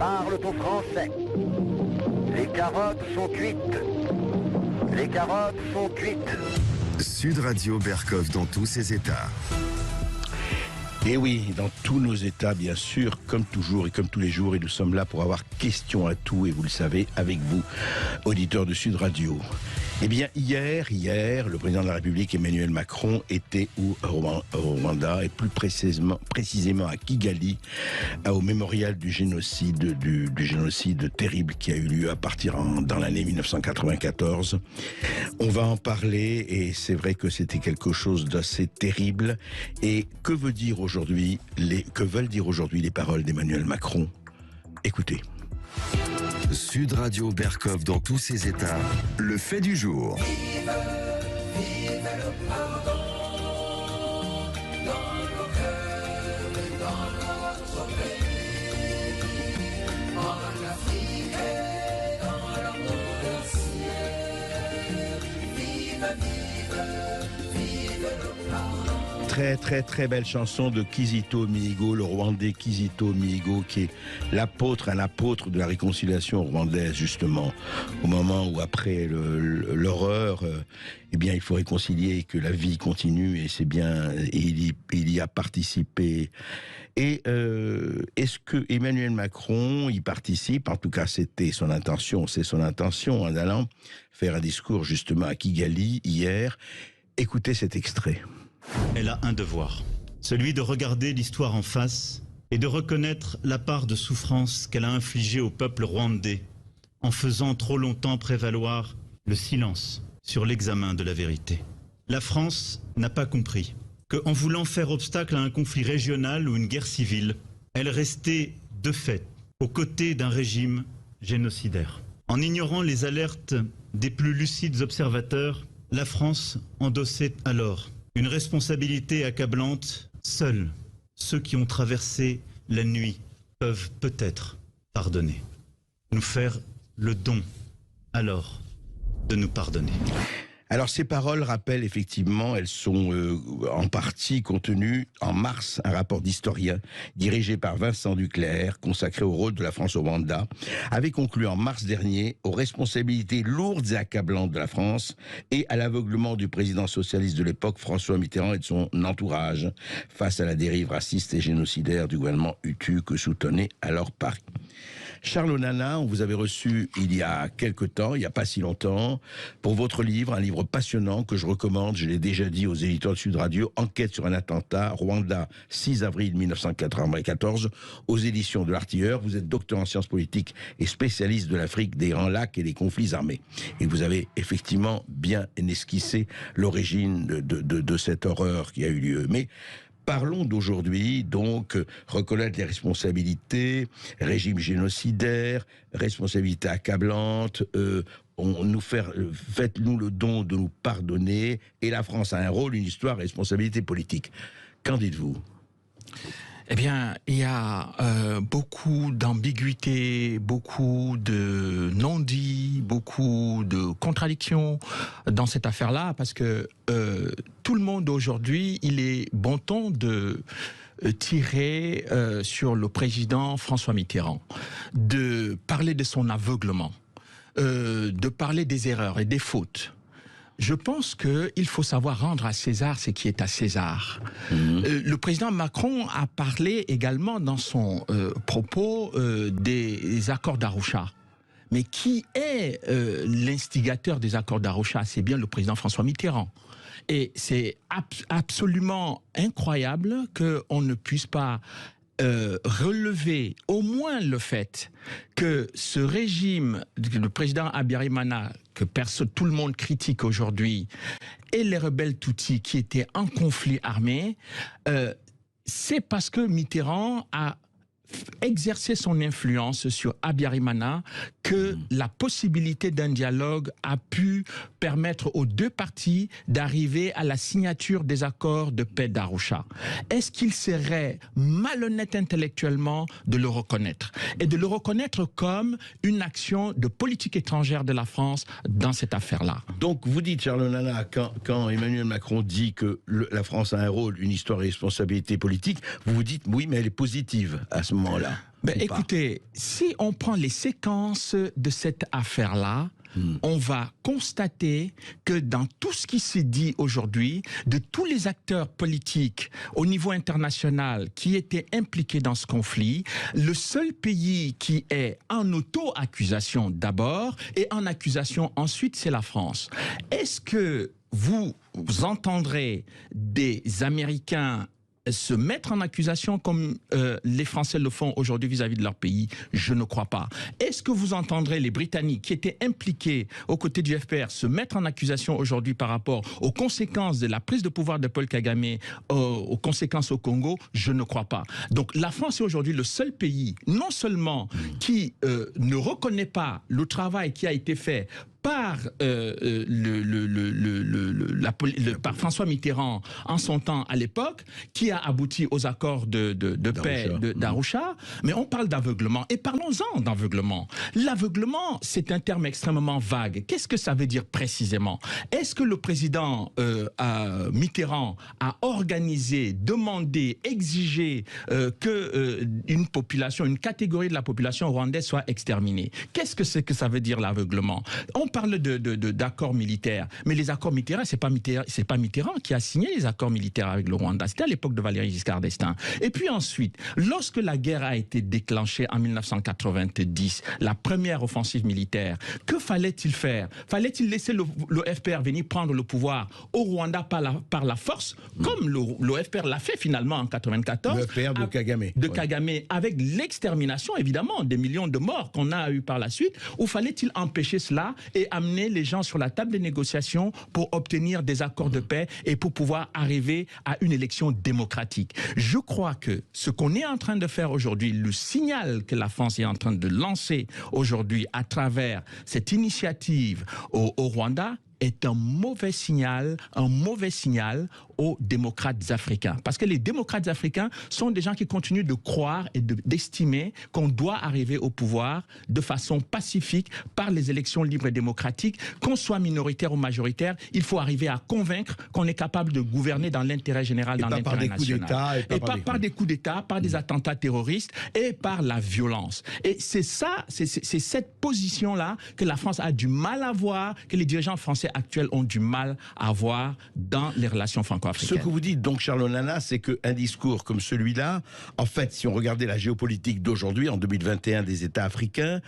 parle au français. Les carottes sont cuites. Les carottes sont cuites. Sud Radio Berkov dans tous ses états. Et oui, dans tous nos états, bien sûr, comme toujours et comme tous les jours, et nous sommes là pour avoir question à tout, et vous le savez, avec vous, auditeurs de Sud Radio. Eh bien, hier, le président de la République, Emmanuel Macron, était au Rwanda, et plus précisément à Kigali, au mémorial du génocide terrible qui a eu lieu dans l'année 1994. On va en parler, et c'est vrai que c'était quelque chose d'assez terrible. Et que veulent dire aujourd'hui les paroles d'Emmanuel Macron? Écoutez. Sud Radio Berkov dans tous ses états, le fait du jour. Vive le pardon dans nos cœurs et dans notre pays, en Afrique et dans le monde entier. Vive le pardon. Très très très belle chanson de Kizito Mihigo, le Rwandais Kizito Mihigo, qui est l'apôtre de la réconciliation rwandaise, justement, au moment où après l'horreur, eh bien il faut réconcilier et que la vie continue, et c'est bien, et il y a participé. Et est-ce que Emmanuel Macron y participe? En tout cas, c'est son intention en allant faire un discours justement à Kigali hier. Écoutez cet extrait. Elle a un devoir, celui de regarder l'histoire en face et de reconnaître la part de souffrance qu'elle a infligée au peuple rwandais en faisant trop longtemps prévaloir le silence sur l'examen de la vérité. La France n'a pas compris qu'en voulant faire obstacle à un conflit régional ou une guerre civile, elle restait de fait aux côtés d'un régime génocidaire. En ignorant les alertes des plus lucides observateurs, la France endossait alors une responsabilité accablante. Seuls ceux qui ont traversé la nuit peuvent peut-être pardonner. Nous faire le don, alors, de nous pardonner. Alors ces paroles rappellent effectivement, elles sont en partie contenues en mars, un rapport d'historien dirigé par Vincent Duclerc, consacré au rôle de la France au Rwanda, avait conclu en mars dernier aux responsabilités lourdes et accablantes de la France et à l'aveuglement du président socialiste de l'époque, François Mitterrand, et de son entourage face à la dérive raciste et génocidaire du gouvernement Hutu que soutenait alors Paris. Charles Onana, on vous avait reçu il y a quelque temps, il n'y a pas si longtemps, pour votre livre, un livre passionnant que je recommande, je l'ai déjà dit aux éditeurs de Sud Radio, Enquête sur un attentat, Rwanda, 6 avril 1994, aux éditions de l'Artilleur. Vous êtes docteur en sciences politiques et spécialiste de l'Afrique, des Grands Lacs et des conflits armés. Et vous avez effectivement bien esquissé l'origine de cette horreur qui a eu lieu. Mais parlons d'aujourd'hui, donc, reconnaître les responsabilités, régime génocidaire, responsabilité accablante, faites-nous le don de nous pardonner, et la France a un rôle, une histoire, responsabilité politique. Qu'en dites-vous ? Eh bien, il y a beaucoup d'ambiguïté, beaucoup de non-dits, beaucoup de contradictions dans cette affaire-là, parce que tout le monde aujourd'hui, il est bon ton de tirer sur le président François Mitterrand, de parler de son aveuglement, de parler des erreurs et des fautes. Je pense qu'il faut savoir rendre à César ce qui est à César. Le président Macron a parlé également dans son propos des accords d'Arusha. Mais qui est l'instigateur des accords d'Arusha? C'est bien le président François Mitterrand. Et c'est absolument incroyable qu'on ne puisse pas relever au moins le fait que ce régime, le président Habyarimana, que tout le monde critique aujourd'hui, et les rebelles Tutsis qui étaient en conflit armé, c'est parce que Mitterrand a exercer son influence sur Habyarimana que la possibilité d'un dialogue a pu permettre aux deux parties d'arriver à la signature des accords de paix d'Arusha. Est-ce qu'il serait malhonnête intellectuellement de le reconnaître et de le reconnaître comme une action de politique étrangère de la France dans cette affaire-là? Donc vous dites, Charles Onana, quand Emmanuel Macron dit que la France a un rôle, une histoire et une responsabilité politique, vous vous dites oui, mais elle est positive à ce moment-là. Ben, ou pas? écoutez, si on prend les séquences de cette affaire-là, on va constater que dans tout ce qui s'est dit aujourd'hui, de tous les acteurs politiques au niveau international qui étaient impliqués dans ce conflit, le seul pays qui est en auto-accusation d'abord et en accusation ensuite, c'est la France. Est-ce que vous entendrez des Américains se mettre en accusation comme les Français le font aujourd'hui vis-à-vis de leur pays? Je ne crois pas. Est-ce que vous entendrez les Britanniques qui étaient impliqués aux côtés du FPR se mettre en accusation aujourd'hui par rapport aux conséquences de la prise de pouvoir de Paul Kagame, aux conséquences au Congo? Je ne crois pas. Donc la France est aujourd'hui le seul pays, non seulement qui ne reconnaît pas le travail qui a été fait par, par François Mitterrand en son temps à l'époque, qui a abouti aux accords de paix d'Arusha, mais on parle d'aveuglement. Et parlons-en d'aveuglement. L'aveuglement, c'est un terme extrêmement vague. Qu'est-ce que ça veut dire précisément? Est-ce que le président Mitterrand a organisé, demandé, exigé une population, une catégorie de la population rwandaise soit exterminée? Qu'est-ce que c'est que ça veut dire l'aveuglement? On parle d'accords militaires, mais les accords militaires, c'est pas Mitterrand qui a signé les accords militaires avec le Rwanda. C'était à l'époque de Valéry Giscard d'Estaing. Et puis ensuite, lorsque la guerre a été déclenchée en 1990, la première offensive militaire, que fallait-il faire? Fallait-il laisser le FPR venir prendre le pouvoir au Rwanda par la force, comme le FPR l'a fait finalement en 1994? Le FPR de Kagame. De Kagame, avec l'extermination évidemment des millions de morts qu'on a eu par la suite, ou fallait-il empêcher cela et amener les gens sur la table des négociations pour obtenir des accords de paix et pour pouvoir arriver à une élection démocratique? Je crois que ce qu'on est en train de faire aujourd'hui, le signal que la France est en train de lancer aujourd'hui à travers cette initiative au Rwanda, est un mauvais signal aux démocrates africains. Parce que les démocrates africains sont des gens qui continuent de croire et d'estimer qu'on doit arriver au pouvoir de façon pacifique par les élections libres et démocratiques. Qu'on soit minoritaire ou majoritaire, il faut arriver à convaincre qu'on est capable de gouverner dans l'intérêt général, dans l'intérêt national. Et pas par des coups d'État, par des attentats terroristes et par la violence. Et c'est ça, c'est cette position-là que la France a du mal à voir, que les dirigeants français actuels ont du mal à voir dans les relations franco-africaines. Ce que vous dites donc, Charles Onana, c'est qu'un discours comme celui-là, en fait, si on regardait la géopolitique d'aujourd'hui, en 2021, des États africains,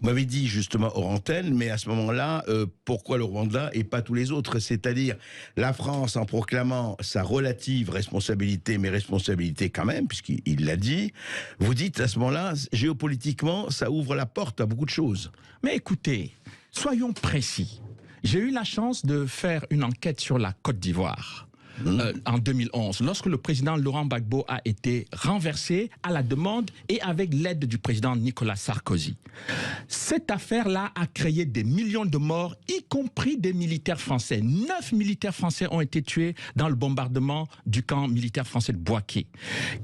vous m'avez dit justement hors antenne, mais à ce moment-là, pourquoi le Rwanda et pas tous les autres? C'est-à-dire, la France, en proclamant sa relative responsabilité, mais responsabilité quand même, puisqu'il l'a dit, vous dites à ce moment-là, géopolitiquement, ça ouvre la porte à beaucoup de choses. Mais écoutez, soyons précis. J'ai eu la chance de faire une enquête sur la Côte d'Ivoire. En 2011, lorsque le président Laurent Gbagbo a été renversé à la demande et avec l'aide du président Nicolas Sarkozy. Cette affaire-là a créé des millions de morts, y compris des militaires français. 9 militaires français ont été tués dans le bombardement du camp militaire français de Bouaké.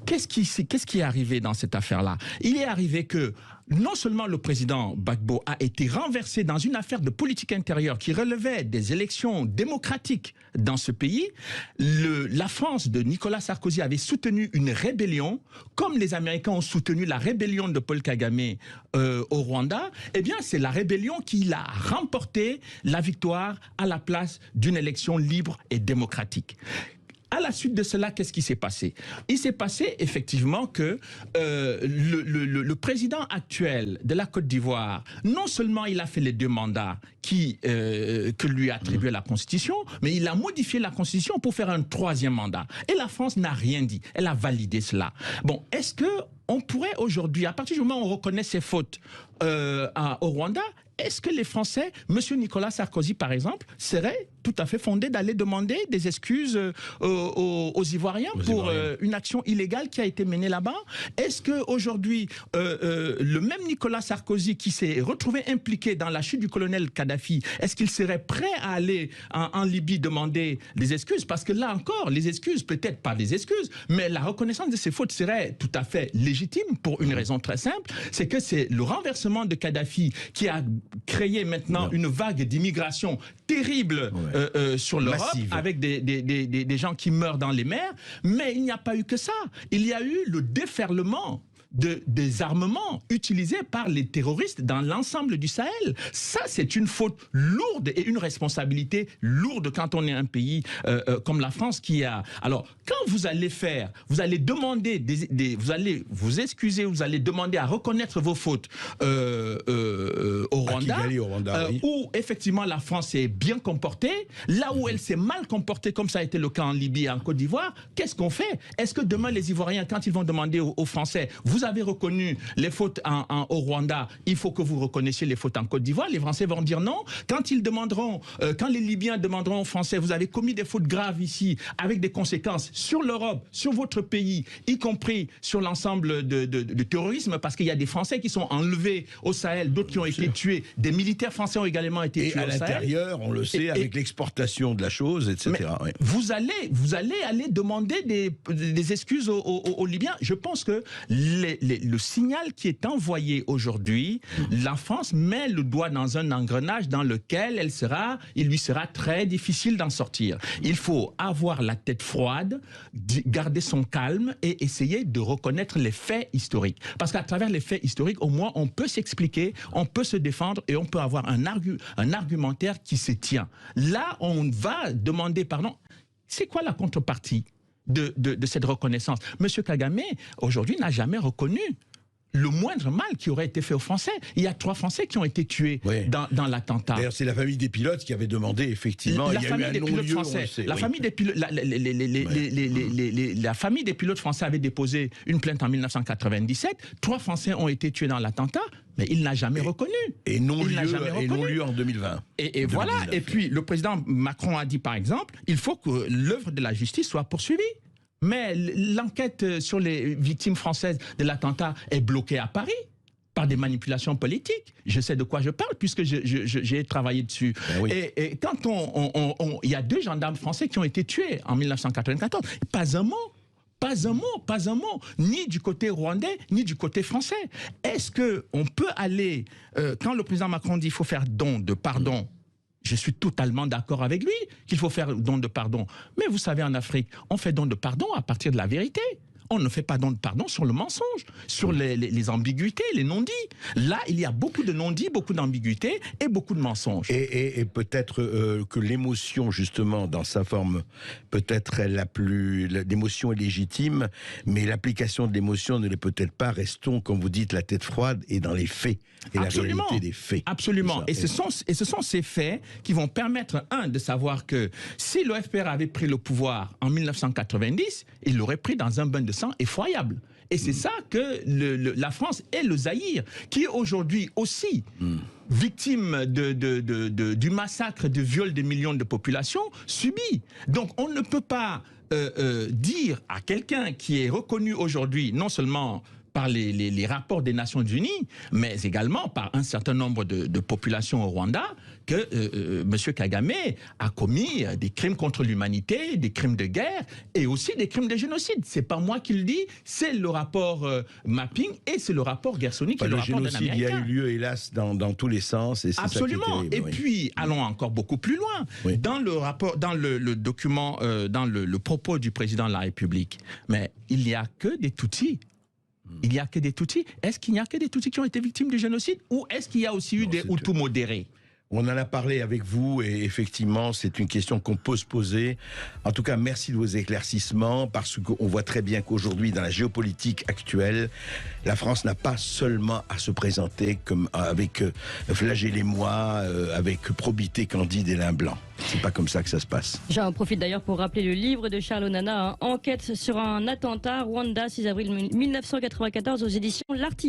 Qu'est-ce qui est arrivé dans cette affaire-là? Il est arrivé que non seulement le président Gbagbo a été renversé dans une affaire de politique intérieure qui relevait des élections démocratiques dans ce pays, la France de Nicolas Sarkozy avait soutenu une rébellion, comme les Américains ont soutenu la rébellion de Paul Kagame au Rwanda. Eh bien, c'est la rébellion qui a remporté la victoire à la place d'une élection libre et démocratique. À la suite de cela, qu'est-ce qui s'est passé? Il s'est passé effectivement que le président actuel de la Côte d'Ivoire, non seulement il a fait les 2 mandats que lui attribuait la Constitution, mais il a modifié la Constitution pour faire un 3e mandat. Et la France n'a rien dit. Elle a validé cela. Bon, est-ce que on pourrait aujourd'hui, à partir du moment où on reconnaît ses fautes au Rwanda, est-ce que les Français, M. Nicolas Sarkozy par exemple, seraient tout à fait fondés d'aller demander des excuses aux Ivoiriens pour une action illégale qui a été menée là-bas? Est-ce qu'aujourd'hui, le même Nicolas Sarkozy qui s'est retrouvé impliqué dans la chute du colonel Kadhafi, est-ce qu'il serait prêt à aller en Libye demander des excuses? Parce que là encore, les excuses, peut-être pas des excuses, mais la reconnaissance de ses fautes serait tout à fait légitime pour une raison très simple, c'est que c'est le renversement de Kadhafi qui a créé maintenant une vague d'immigration terrible sur l'Europe, avec des gens qui meurent dans les mers, mais il n'y a pas eu que ça. Il y a eu le déferlement des armements utilisés par les terroristes dans l'ensemble du Sahel. Ça, c'est une faute lourde et une responsabilité lourde quand on est un pays comme la France qui a... Alors, quand vous allez demander, vous allez vous excuser, vous allez demander à reconnaître vos fautes au Rwanda, oui. Où effectivement la France est bien comportée, là où elle s'est mal comportée, comme ça a été le cas en Libye et en Côte d'Ivoire, qu'est-ce qu'on fait? Est-ce que demain les Ivoiriens, quand ils vont demander aux Français, vous avez reconnu les fautes au Rwanda, il faut que vous reconnaissiez les fautes en Côte d'Ivoire, les Français vont dire non. Quand ils demanderont, quand les Libyens demanderont aux Français, vous avez commis des fautes graves ici, avec des conséquences sur l'Europe, sur votre pays, y compris sur l'ensemble de terrorisme, parce qu'il y a des Français qui sont enlevés au Sahel, d'autres qui ont été tués, des militaires français ont également été tués au Sahel. Et à l'intérieur, on le sait, avec l'exportation de la chose, etc. Oui. Vous allez aller demander des excuses aux Libyens. Je pense que le signal qui est envoyé aujourd'hui, la France met le doigt dans un engrenage dans lequel il lui sera très difficile d'en sortir. Il faut avoir la tête froide, garder son calme et essayer de reconnaître les faits historiques. Parce qu'à travers les faits historiques, au moins, on peut s'expliquer, on peut se défendre et on peut avoir un argumentaire qui se tient. Là, on va demander pardon. C'est quoi la contrepartie de cette reconnaissance? Monsieur Kagame, aujourd'hui, n'a jamais reconnu le moindre mal qui aurait été fait aux Français. Il y a 3 Français qui ont été tués dans l'attentat. D'ailleurs, c'est la famille des pilotes qui avait demandé, effectivement, la famille des pilotes français. La famille des pilotes français avait déposé une plainte en 1997. 3 Français ont été tués dans l'attentat, mais il n'a jamais reconnu. Et non lieu en 2020. Et voilà. Et puis, le président Macron a dit, par exemple, il faut que l'œuvre de la justice soit poursuivie. Mais l'enquête sur les victimes françaises de l'attentat est bloquée à Paris par des manipulations politiques. Je sais de quoi je parle puisque j'ai travaillé dessus. Ben oui. Et quand il y a 2 gendarmes français qui ont été tués en 1994, pas un mot, ni du côté rwandais, ni du côté français. Est-ce qu'on peut aller, quand le président Macron dit qu'il faut faire don de pardon, je suis totalement d'accord avec lui qu'il faut faire don de pardon. Mais vous savez, en Afrique, on fait don de pardon à partir de la vérité. On ne fait pas don de pardon sur le mensonge, sur les ambiguïtés, les non-dits. Là, il y a beaucoup de non-dits, beaucoup d'ambiguïtés et beaucoup de mensonges. Et peut-être que l'émotion, justement, dans sa forme, peut-être l'émotion est légitime, mais l'application de l'émotion ne l'est peut-être pas. Restons, comme vous dites, la tête froide et dans les faits. Et absolument, la réalité des faits. Absolument. Et ce sont ces faits qui vont permettre, de savoir que si le FPR avait pris le pouvoir en 1990, il l'aurait pris dans un bain de sang effroyable. Et c'est ça que la France et le Zaïre, qui est aujourd'hui aussi victime du massacre, du viol des millions de populations, subit. Donc on ne peut pas dire à quelqu'un qui est reconnu aujourd'hui, non seulement par les rapports des Nations Unies, mais également par un certain nombre de populations au Rwanda, que M. Kagame a commis des crimes contre l'humanité, des crimes de guerre et aussi des crimes de génocide. C'est pas moi qui le dis, c'est le rapport Mapping et c'est le rapport Gersony qui est le rapport d'un Américain. Il y a eu lieu, hélas, dans tous les sens. Et absolument. Ça qui est terrible, et puis, allons encore beaucoup plus loin. Oui. Dans le rapport, dans le document, dans le propos du président de la République, mais il n'y a que des Tutsis. Il n'y a que des Tutsis. Est-ce qu'il n'y a que des Tutsis qui ont été victimes du génocide ou est-ce qu'il y a aussi eu des Hutus modérés? On en a parlé avec vous et effectivement, c'est une question qu'on peut se poser. En tout cas, merci de vos éclaircissements parce qu'on voit très bien qu'aujourd'hui, dans la géopolitique actuelle, la France n'a pas seulement à se présenter comme avec flagellez-moi, avec probité candide et lin blanc. C'est pas comme ça que ça se passe. J'en profite d'ailleurs pour rappeler le livre de Charles Onana, Enquête sur un attentat, Rwanda, 6 avril 1994 aux éditions L'Artillerie.